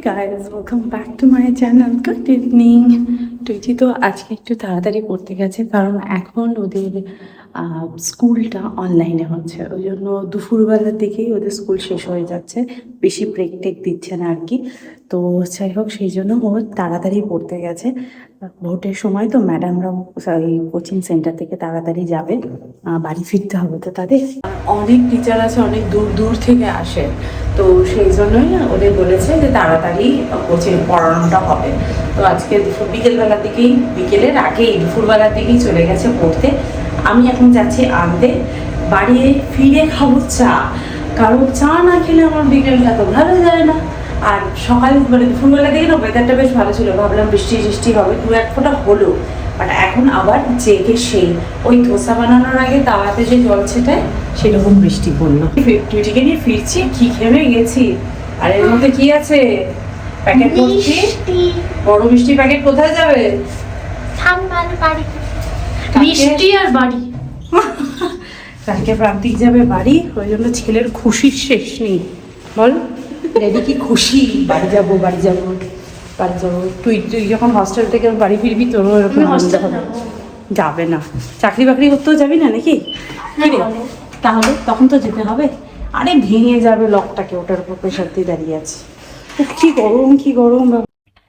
Guys, welcome back to my channel. Good evening. Tweety তো আজকে একটু তাড়াতাড়ি পড়তে গেছে, কারণ এখন ওদের স্কুলটা অনলাইনে হচ্ছে, ওই জন্য দুপুরবেলার দিকেই ওদের স্কুল শেষ হয়ে যাচ্ছে, বেশি ব্রেক টেক দিচ্ছে না আর কি। তো যাই হোক, সেই জন্য ও তাড়াতাড়ি পড়তে গেছে। ভোটের সময় তো ম্যাডামরা এই কোচিং সেন্টার থেকে তাড়াতাড়ি যাবে, বাড়ি ফিরতে হবে তো তাদের। অনেক টিচার আছে, অনেক দূর দূর থেকে আসে, তো সেই জন্যই ওদের বলেছে যে তাড়াতাড়ি কোচিং পড়ানোটা হবে। তো আজকে বিকেলবেলার দিকেই, বিকেলের আগেই দুপুরবেলার দিকেই চলে গেছে পড়তে। আমি এখন যাচ্ছি আনতে, বাড়ি ফিরে খাবো চা, কারণ চা না খেলে আমার বিকেলটা তো ভালো যায় না। আর সকাল মানে দুপুরবেলা দিকে না ওয়েদারটা বেশ ভালো ছিল, ভাবলাম বৃষ্টি বৃষ্টি হবে, দু এক ফোঁটা হলো। বাট এখন আবার জেগে সেই ওই ধোসা বানানোর আগে তাওয়াতে যে জল ছেটায় সেরকম বৃষ্টি পড়লো। টুইটিকে নিয়ে ফিরছি, কি ঘেমে গেছি। আর এর মধ্যে কি আছে? প্যাকেট ভর্তি বড় মিষ্টি প্যাকেট। কোথায় যাবে? মিষ্টি আর বাড়ি। কালকে প্রান্তিক যাবে বাড়ি, ওই জন্য ছেলের খুশির শেষ নেই। বল ড্যাডি কি খুশি, বাড়ি যাবো বাড়ি যাবো বাড়ি যাবো। তুই যখন হস্টেল থেকে বাড়ি ফিরবি তোরও এরকম আনন্দ হবে। যাবে না, চাকরি বাকরি করতেও যাবি না নাকি? তাহলে তখন তো যেতে হবে। আরে ভেঙে যাবে লকটাকে, ওটার উপর প্রেশার দিয়ে দাঁড়িয়ে আছে। কি গরম কি গরম।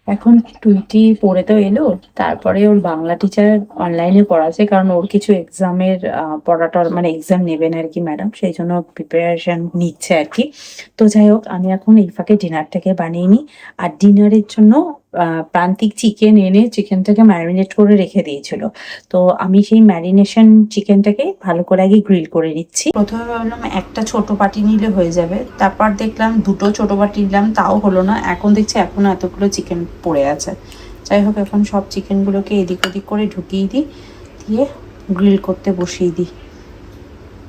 এখন টুইটি পড়ে তো এলো, তারপরে ওর বাংলা টিচার অনলাইনে পড়াচ্ছে, কারণ ওর কিছু এক্সামের পড়াটার মানে এক্সাম নেবেন আর কি ম্যাডাম, সেই জন্য প্রিপারেশন নিচ্ছে আর কি। তো যাই হোক, আমি এখন এই ফাঁকে ডিনারটাকে বানিয়ে নিই। আর ডিনারের জন্য প্রান্তিক চিকেন এনে চিকেনটাকে ম্যারিনেট করে রেখে দিয়েছিল। তো আমি সেই ম্যারিনেশন চিকেনটাকে ভালো করে আগে গ্রিল করে নিচ্ছি। প্রথমে ভাবলাম একটা ছোট বাটি নিলে হয়ে যাবে, তারপর দেখলাম দুটো ছোট বাটি নিলাম, তাও হলো না। এখন দেখছি এখনো এতগুলো চিকেন পড়ে আছে। যাই হোক, এখন সব চিকেনগুলোকে এদিক ওদিক করে ঢুকিয়ে দিই, দিয়ে গ্রিল করতে বসিয়ে দিই।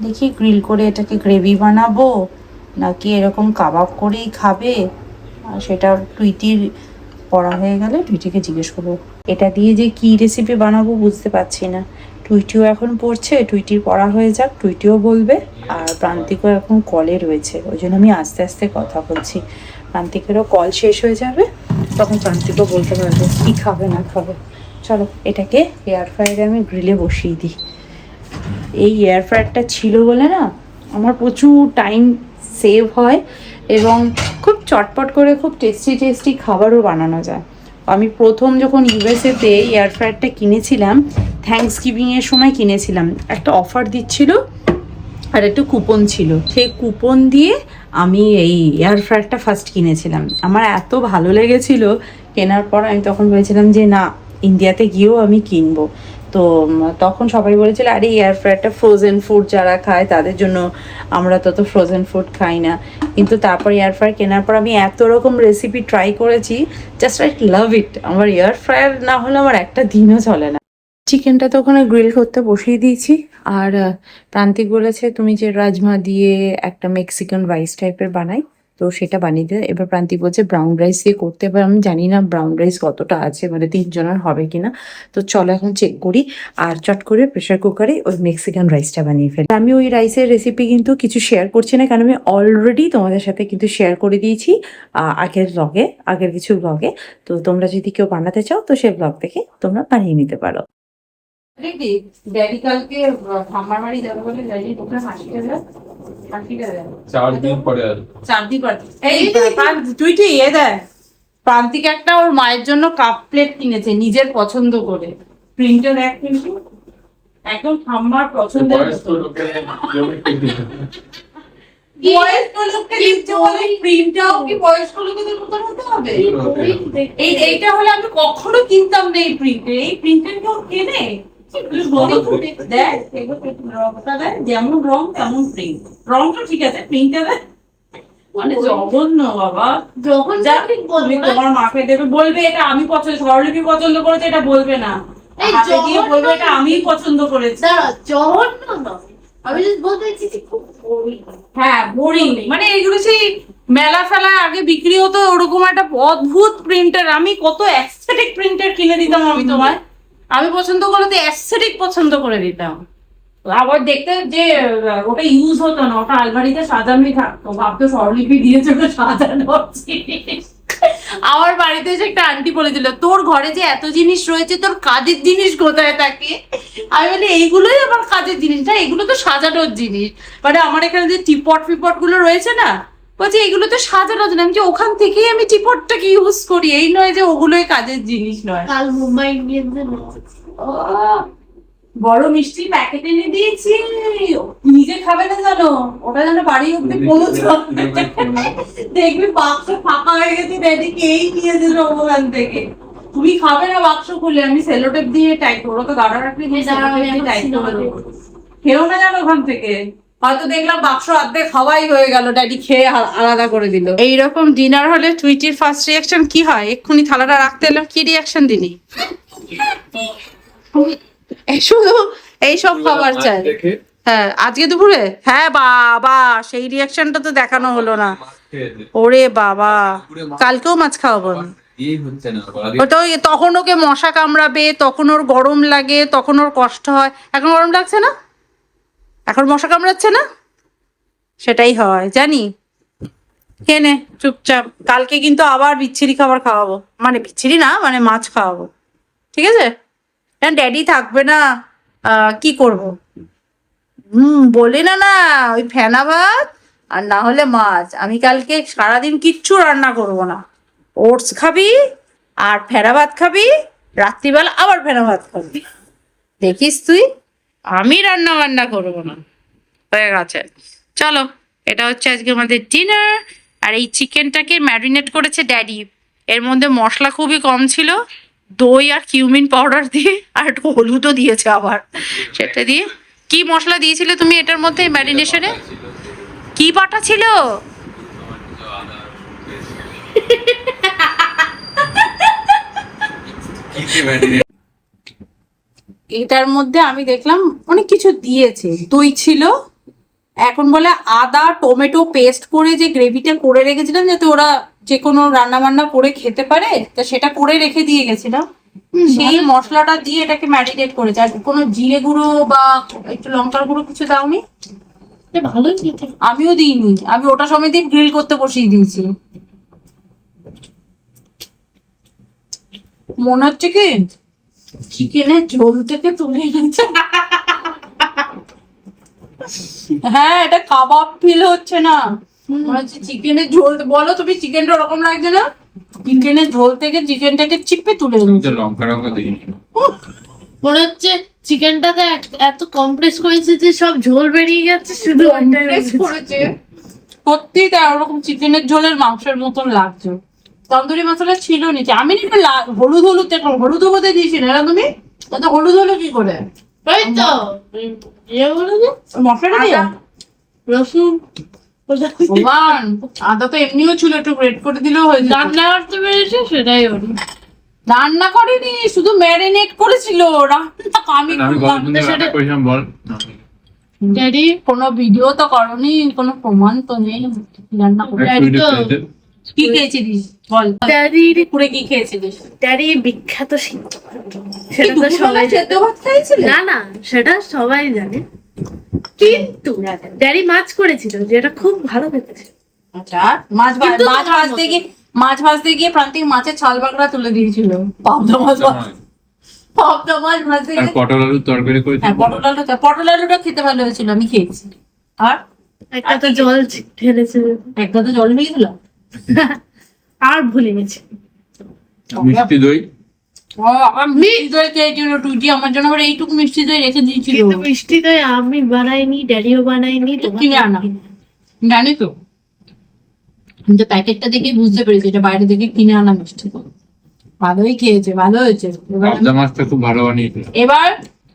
দেখি গ্রিল করে এটাকে গ্রেভি বানাবো নাকি এরকম কাবাব করেই খাবে, আর সেটা টুইটির পড়া হয়ে গেলে টুইটিকে জিজ্ঞেস করবো। এটা দিয়ে যে কি রেসিপি বানাবো বুঝতে পারছি না। টুইটিও এখন পড়ছে, টুইটির পড়া হয়ে যাক, টুইটিও বলবে। আর প্রান্তিকও এখন কলে রয়েছে, ওই জন্য আমি আস্তে আস্তে কথা বলছি। প্রান্তিকেরও কল শেষ হয়ে যাবে, তখন প্রান্তিকও বলতে পারবে কি খাবে না খাবে। চলো এটাকে এয়ার ফ্রায়ারে আমি গ্রিলে বসিয়ে দিই। এই এয়ার ফ্রায়ারটা ছিল বলে না আমার প্রচুর টাইম সেভ হয়, এবং খুব চটপট করে খুব টেস্টি টেস্টি খাবারও বানানো যায়। আমি প্রথম যখন ইউএসএতে এয়ার ফ্রায়ারটা কিনেছিলাম, থ্যাঙ্কস গিভিংয়ের সময় কিনেছিলাম, একটা অফার দিচ্ছিল আর একটু কুপন ছিল, সেই কুপন দিয়ে আমি এই এয়ার ফ্রায়ারটা ফার্স্ট কিনেছিলাম। আমার এত ভালো লেগেছিল, কেনার পর আমি তখন বলেছিলাম যে না, ইন্ডিয়াতে গিয়েও আমি কিনবো। তো তখন সবাই বলেছিল আরে এয়ার ফ্রায়ারটা ফ্রোজেন ফুড যারা খায় তাদের জন্য, আমরা তো ফ্রোজেন ফুড খাই না। কিন্তু তারপর এয়ার ফ্রায়ার কেনার পর আমি এত রকম রেসিপি ট্রাই করেছি, জাস্ট আই লাভ ইট। আমার এয়ার ফ্রায়ার না হলে আমার একটা দিনও চলে না। চিকেনটা তো ওখানে গ্রিল করতে বসিয়ে দিয়েছি। আর প্রান্তিক বলেছে তুমি যে রাজমা দিয়ে একটা মেক্সিকান রাইস টাইপের বানাই, তো সেটা বানিয়ে দিতে। এবার প্রান্তিক বলছে ব্রাউন রাইস দিয়ে করতে, এবার আমি জানি না ব্রাউন রাইস কতটা আছে, মানে 3 জনের হবে কিনা। তো চলো এখন চেক করি, আর চট করে প্রেশার কুকারে ওই মেক্সিকান রাইসটা বানিয়ে ফেলি। আমি ওই রাইসের রেসিপি কিন্তু কিছু শেয়ার করছি না, কারণ আমি অলরেডি তোমাদের সাথে কিন্তু শেয়ার করে দিয়েছি আগের কিছু ব্লগে। তো তোমরা যদি কেউ বানাতে চাও তো সেই ব্লগ থেকে তোমরা বানিয়ে নিতে পারো। ড্যাডি কালকে ঠাম্মার বাড়ি যাবে বলে ড্যাডি ওখানে হাসিটা দেয়। 4 দিন পরে। এই তুই কি দেয় প্রান্তিক একটা ওর মায়ের জন্য কাপ প্লেট কিনেছে নিজের পছন্দ করে, প্রিন্টার এক কিন্তু একদম ঠাম্মার পছন্দের বয়স্ক লোকের প্রিন্টটাও কি বয়স্ক লোকেদের মতন হতে হবে? এইটা হলে আমি কখনো কিনতাম না এই প্রিন্টার। এই প্রিন্টার কেউ কেনে? যেমন রং তেমন প্রিন্ট, রংটা ঠিক আছে, প্রিন্টটা মানে জঘন্য বাবা। যখন তুমি তোমার মাকে দেবে, বলবে এটা আমি পছন্দ, স্বরলিপি পছন্দ করেছে এটা বলবে না, হাতে দিয়ে বলবে এটা আমিই পছন্দ করেছি। আমি বলতে চাইছি খুব হ্যাঁ বোরিং, মানে এগুলো সেই মেলা ফেলা আগে বিক্রি হতো ওরকম একটা অদ্ভুত প্রিন্টার। আমি কত অ্যাস্থেটিক প্রিন্টার কিনে দিতাম আমি তোমায়, আমি পছন্দ করে তো অ্যাস্থেটিক পছন্দ করে দিতাম। আবার দেখতে যে ওটা ইউজ হতো না, ওটা আলমারিতে সাজানোই থাকতো, ভাবতো স্বরলিপি দিয়েছে ওটা সাজানো আমার বাড়িতে এসে একটা আন্টি বলেছিল তোর ঘরে যে এত জিনিস রয়েছে তোর কাজের জিনিস কোথায় থাকে। আমি বলি এইগুলোই আমার কাজের জিনিস না, এগুলো তো সাজানোর জিনিস। মানে আমার এখানে যে টিপট ফিপট গুলো রয়েছে না, বলছে এগুলো তো সাজানোর জন্য। আমি যে ওখান থেকেই আমি টিপটটাকে ইউজ করি, এই নয় যে ওগুলোই কাজের জিনিস নয়। কাল মুম্বাই ইন্ডিয়ান্সের বড় মিষ্টি প্যাকেট এনে দিয়েছি, নিজে খাবে না জানো, ওটা যেন বাড়ি অব্দি পৌঁছে। দেখবি বাক্স ফাঁকা হয়ে গেছে, ড্যাডিকে এই নিয়ে যেত ওখান থেকে। তুমি খাবে না বাক্স খুলে, আমি সেলোটেপ দিয়ে টাইট করবো, তো গাড়া রাখলে টাইট করে দেবো। খেও না জানো ওখান থেকে। হয়তো দেখলাম বাক্স অর্ধেক খাওয়াই হয়ে গেল, ড্যাডি খেয়ে আলাদা করে দিল। এইরকম ডিনার হলে টুইটির ফার্স্ট রিয়াকশন কি হয়? এক্ষুনি থালাটা রাখতে এলাম, কি রিয়াকশন দিলি? শুধু এইসব খাবার চাই। হ্যাঁ আজকে দুপুরে, হ্যাঁ বাবা সেই রিয়াকশনটা তো দেখানো হলো না। ওরে বাবা, কালকেও মাছ খাওয়াবো না। ওটা ওই তখন ওকে মশা কামড়াবে, তখন ওর গরম লাগে, তখন ওর কষ্ট হয়। এখন গরম লাগছে না, এখন মশা কামড়াচ্ছে না, সেটাই হয় জানি। কেনে চুপচাপ, কালকে কিন্তু আবার বিচ্ছিরি খাবার খাওয়াবো, মানে বিচ্ছিরি না, মানে মাছ খাওয়াবো, ঠিক আছে? ড্যাডি থাকবে না, কি করব? বলি না না, ওই ফেনা ভাত আর না হলে মাছ। আমি কালকে সারাদিন কিচ্ছু রান্না করব না, ওটস খাবি আর ফেনা ভাত খাবি, রাত্রিবেলা আবার ফেনা ভাত খাবি, দেখিস তুই। আমি রান্না বান্না করবো না, হয়ে গেছে। চলো, এটা হচ্ছে আজকে আমাদের ডিনার। আর এই চিকেনটাকে ম্যারিনেট করেছে ড্যাডি, এর মধ্যে মশলা খুবই কম ছিল, দই আর কিউমিন পাউডার দিয়ে, আর একটু হলুদও দিয়েছে আবার, সেটা দিয়ে। কি মশলা দিয়েছিলে তুমি এটার মধ্যে ম্যারিনেশনে? কি বাটা ছিল? এটার মধ্যে আমি দেখলাম অনেক কিছু দিয়েছে, দই ছিল, এখন বলে আদা টমেটো পেস্ট করে যে গ্রেভিটা করে রেখেছিলাম যাতে ওরা যে কোনো রান্না বান্না করে খেতে পারে, তা সেটা করে রেখে দিয়ে গেছিলাম। সেই মশলাটা দিয়ে এটাকে ম্যারিনেট করেছে। আর কোনো জিরে গুঁড়ো বা একটু লঙ্কার গুঁড়ো কিছু দাওনি? ভালোই, আমিও দিইনি, আমি ওটা সময় দিয়ে গ্রিল করতে বসিয়ে দিয়েছি। মনে হচ্ছে কি চিকেনের ঝোল থেকে তুলে এনেছে। হ্যাঁ, এটা কাবাব ফিল হচ্ছে না, মনে হচ্ছে চিকেনের ঝোল। বলো তুমি, চিকেনটা ওরকম লাগছে না? চিকেনের ঝোল থেকে চিকেনটাকে চিপে তুলে এনেছে। মনে হচ্ছে চিকেনটাতে এত কমপ্রেস করেছে যে সব ঝোল বেরিয়ে গেছে, শুধু করেছে। সত্যি তাই, ওরকম চিকেনের ঝোলের মাংসের মতন লাগছে। তন্দুরি মশলা ছিল নিচে, আমি একটু হলুদ হলুদ দেখলাম, হলুদ বোধে দিয়েছি না তুমি? তো হলুদ হলো কি করে? ওই তো মশলাটা দিয়ে রসুন, ভগবান, আদা তো এমনিও ছিল, একটু গ্রেট করে দিলেও হয়ে যেত। রান্না করতে পেরেছে সেটাই হলো। রান্না করেনি, শুধু ম্যারিনেট করেছিল। ড্যাডি কোনো ভিডিও তো করনি, কোনো প্রমাণ তো নেই রান্না করে। ড্যাডি তো কি খেয়েছিলিস বল? ড্যাডি পুরে কি খেয়েছিলিস? ড্যাডি বিখ্যাত সিদ্ধ ভাত। সেটা তো সবাই সেদ্ধ ভাত খাইছিলি? না না, সেটা সবাই জানে, কিন্তু ড্যাডি মাছ করেছিল যেটা খুব ভালো খেতে। আচ্ছা, মাছ ভাজতে গিয়ে প্রান্তিক মাছের ছাল বাগড়া তুলে দিয়েছিল। পাবদা মাছ ভাজতে গিয়ে পটল আলুর তরকারি করেছি। পটল আলুটা খেতে ভালো হয়েছিল, আমি খেয়েছি। আর একটা তো জল ঢেলেছে, একটা তো জল ঢেলেছিল, আর ভুলে গেছি। মিষ্টি দই, মিষ্টি দই খেয়েছিল টুটি, আমার জন্য আবার এইটুকু মিষ্টি দই রেখে দিয়েছিল। কিন্তু মিষ্টি দই আমি বানাইনি, ড্যাডিও বানাইনি, কিনে আনা। জানি তো, কিন্তু প্যাকেটটা দেখে বুঝতে পেরেছি এটা বাইরে থেকে কিনে আনা মিষ্টি দই। ভালোই খেয়েছে, ভালো হয়েছে। পাবদা মাছটা খুব ভালো বানিয়েছে। এবার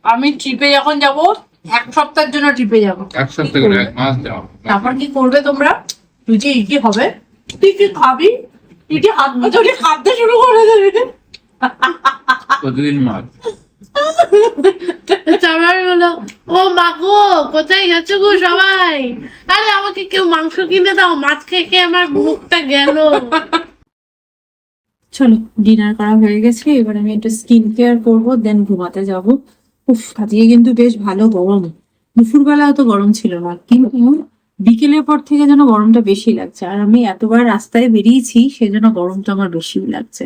আমি ট্রিপে যখন যাব, এক সপ্তাহের জন্য ট্রিপে যাবো। এক সপ্তাহ করে, এক মাস যাও। তারপর কি করবে তোমরা? তুই যে কি হবে, তুই কি খাবি? তুই কি হাত পা ধরে খাদ্য শুরু করে দেবে? প্রতিদিন মাছ। সবাই বলো, ও মা গো কোথায় গেছো গো সবাই, আরে আমাকে কেউ মাংস কিনে দাও, মাছ খেয়ে খেয়ে আমার মুখটা গেল। চলো, ডিনার করা হয়ে গেছে, এবার আমি একটু স্কিন কেয়ার করবো, দেন ঘুমাতে যাবো। উফ, আজকে কিন্তু বেশ ভালো গরম। দুপুরবেলা অত গরম ছিল না, কিন্তু বিকেলের পর থেকে যেন গরমটা বেশি লাগছে, আর আমি এতবার রাস্তায় বেরিয়েছি সেজন্য গরমটা আমার বেশি লাগছে।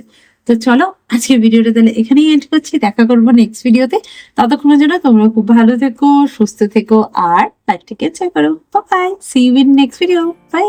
তো চলো আজকে ভিডিওটা তাহলে এখানেই এন্ড করছি, দেখা করবো নেক্সট ভিডিওতে। ততক্ষণের জন্য তোমরা খুব ভালো থেকো, সুস্থ থেকো, আর লাইফটাকে এনজয় করো। Bye, see you in next video, by.